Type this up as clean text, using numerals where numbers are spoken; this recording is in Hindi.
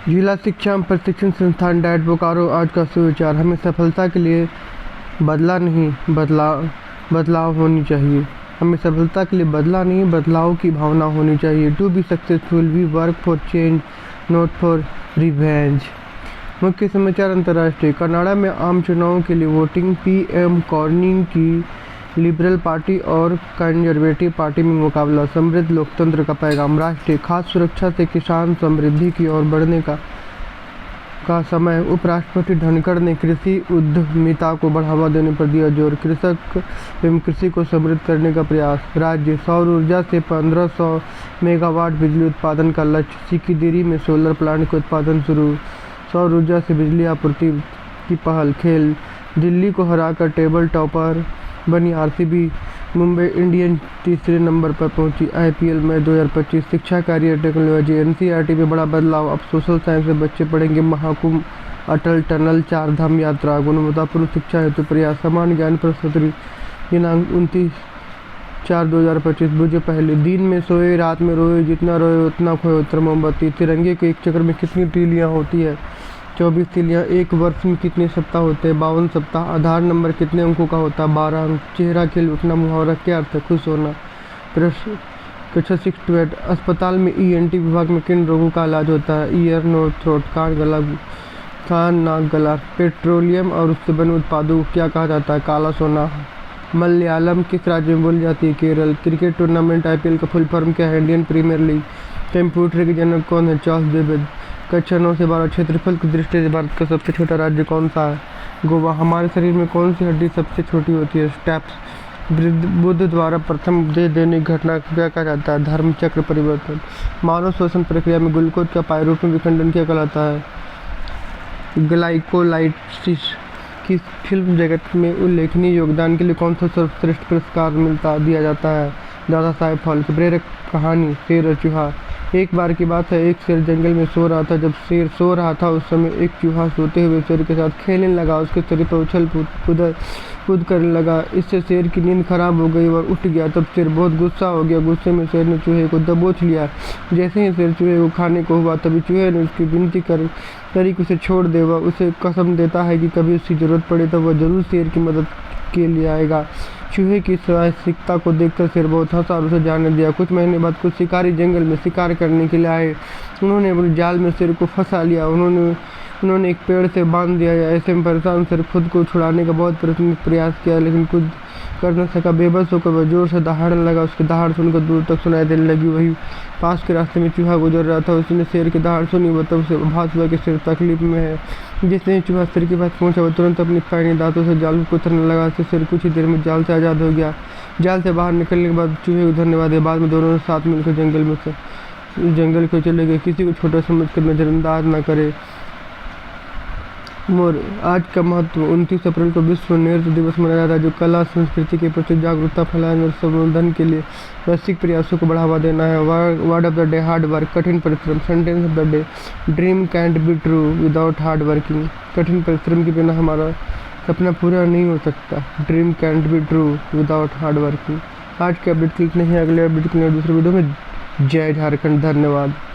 जिला शिक्षा प्रशिक्षण संस्थान डाइट बोकारो आज का सुविचार, हमें सफलता के लिए बदला नहीं बदलाव होनी चाहिए। हमें सफलता के लिए बदला नहीं बदलाव की भावना होनी चाहिए। To be successful we work for change not for revenge. मुख्य समाचार अंतर्राष्ट्रीय। कनाडा में आम चुनावों के लिए वोटिंग। पीएम कॉर्निंग की लिबरल पार्टी और कंजर्वेटिव पार्टी में मुकाबला। समृद्ध लोकतंत्र का पैगाम। राष्ट्रीय। खाद्य सुरक्षा से किसान समृद्धि की ओर बढ़ने का समय। उपराष्ट्रपति धनखड़ ने कृषि उद्यमिता को बढ़ावा देने पर दिया जोर। कृषक एवं कृषि को समृद्ध करने का प्रयास। राज्य। सौर ऊर्जा से 1500 मेगावाट बिजली उत्पादन का लक्ष्य। सिकिदिरी में सोलर प्लांट का उत्पादन शुरू। सौर ऊर्जा से बिजली आपूर्ति की पहल। खेल। दिल्ली को हराकर टेबल टॉपर बनी आरसीबी। मुंबई इंडियंस तीसरे नंबर पर पहुंची आईपीएल में 2025। शिक्षा, कार्य, टेक्नोलॉजी। एनसीईआरटी में बड़ा बदलाव, अब सोशल साइंस से बच्चे पढ़ेंगे महाकुंभ, अटल टनल, चार धाम यात्रा। गुणवत्तापूर्ण शिक्षा हेतु प्रयास। सामान्य ज्ञान प्रश्नोत्तरी दिनांक 29/4/2025। बुझे पहले। दिन में सोए रात में रोए, जितना रोए उतना खोए उत्तर मोमबत्ती। तिरंगे के एक चक्र में कितनी तीलियां होती है? 24 तीलियां। एक वर्ष में कितने सप्ताह होते हैं? 52 सप्ताह। आधार नंबर कितने अंकों का होता है? 12 अंक। चेहरा खिल उठना, मुहावरा क्या अर्थ है? खुश होना। प्रश्न कक्षा 6 to 8। अस्पताल में ईएनटी विभाग में किन रोगों का इलाज होता है? Year, knows, throat. कान, नाक, गला। पेट्रोलियम और उससे बने उत्पादों को क्या कहा जाता है? काला सोना। मलयालम किस राज्य में बोली जाती है? केरल। क्रिकेट टूर्नामेंट आईपीएल का फुल फॉर्म क्या है? Indian premiere league. कंप्यूटर के जनक कौन है? Charles Babbage. कक्षा 9 से 12। क्षेत्रफल की दृष्टि से भारत का सबसे छोटा राज्य कौन सा है? गोवा। हमारे शरीर में कौन सी हड्डी सबसे छोटी होती है? स्टेप्स। बुद्ध द्वारा प्रथम उपदेश देने की घटना को क्या कहा जाता है? धर्म चक्र परिवर्तन। मानव श्वसन प्रक्रिया में ग्लूकोज का पायरूप में विखंडन क्या कहलाता है? ग्लाइकोलाइसिस। किस फिल्म जगत में उल्लेखनीय योगदान के लिए कौन सा सर्वश्रेष्ठ पुरस्कार दिया जाता है? दादा साहेब फाल्के। प्रेरक कहानी शेर और चूहा। एक बार की बात है, एक शेर जंगल में सो रहा था। जब शेर सो रहा था उस समय एक चूहा सोते हुए शेर के साथ खेलने लगा। उसके शरीर पर उछल कूद करने लगा। इससे शेर की नींद खराब हो गई और उठ गया। तब शेर बहुत गुस्सा हो गया। गुस्से में शेर ने चूहे को दबोच लिया। जैसे ही शेर चूहे को खाने को हुआ तभी चूहे ने उसकी विनती करी कि उसे छोड़ दे। वह उसे कसम देता है कि कभी उसकी जरूरत पड़े तो वह जरूर शेर की मदद के लिए आएगा। चूहे की साहसिकता को देखकर शेर बहुत हंसा और उसे जाने दिया। कुछ महीने बाद कुछ शिकारी जंगल में शिकार करने के लिए आए। उन्होंने अपने जाल में शेर को फंसा लिया। उन्होंने एक पेड़ से बांध दिया। ऐसे में परेशान शेर खुद को छुड़ाने का बहुत प्रयास किया, लेकिन कुछ कर न सका। बेबस होकर वह जोर से दहाड़ने लगा। उसकी दहाड़ सुनकर दूर तक सुनाई देने लगी। वही पास के रास्ते में चूहा गुजर रहा था। उसने शेर की दहाड़ सुनी। वह तब उसे आभास हुआ कि शेर तकलीफ में है। जिसने चूहा शेर के पास पहुंचा, वह तुरंत अपनी पैनी दांतों से जाल को कुतरने लगा। इससे शेर कुछ ही देर में जाल से आज़ाद हो गया। जाल से बाहर निकलने के बाद चूहे को धन्यवाद दिया। बाद में दोनों ने साथ मिलकर जंगल को चले गए। किसी को छोटा समझकर नजरअंदाज न करे। मोर। आज का महत्व। 29 अप्रैल को विश्व नृत्य दिवस मनाया जाता है, जो कला संस्कृति के प्रति जागरूकता फैलाने और संवर्धन के लिए वैश्विक प्रयासों को बढ़ावा देना है। Word of the day hard work. कठिन परिश्रम। Sentence of the day. Dream cantt be true without hard working. कठिन परिश्रम के बिना हमारा सपना पूरा नहीं हो सकता। Dream cantt be true without hard working. आज के अपडेट क्लिक नहीं, अगले अपडेट के लिए दूसरे वीडियो में। जय झारखंड। धन्यवाद।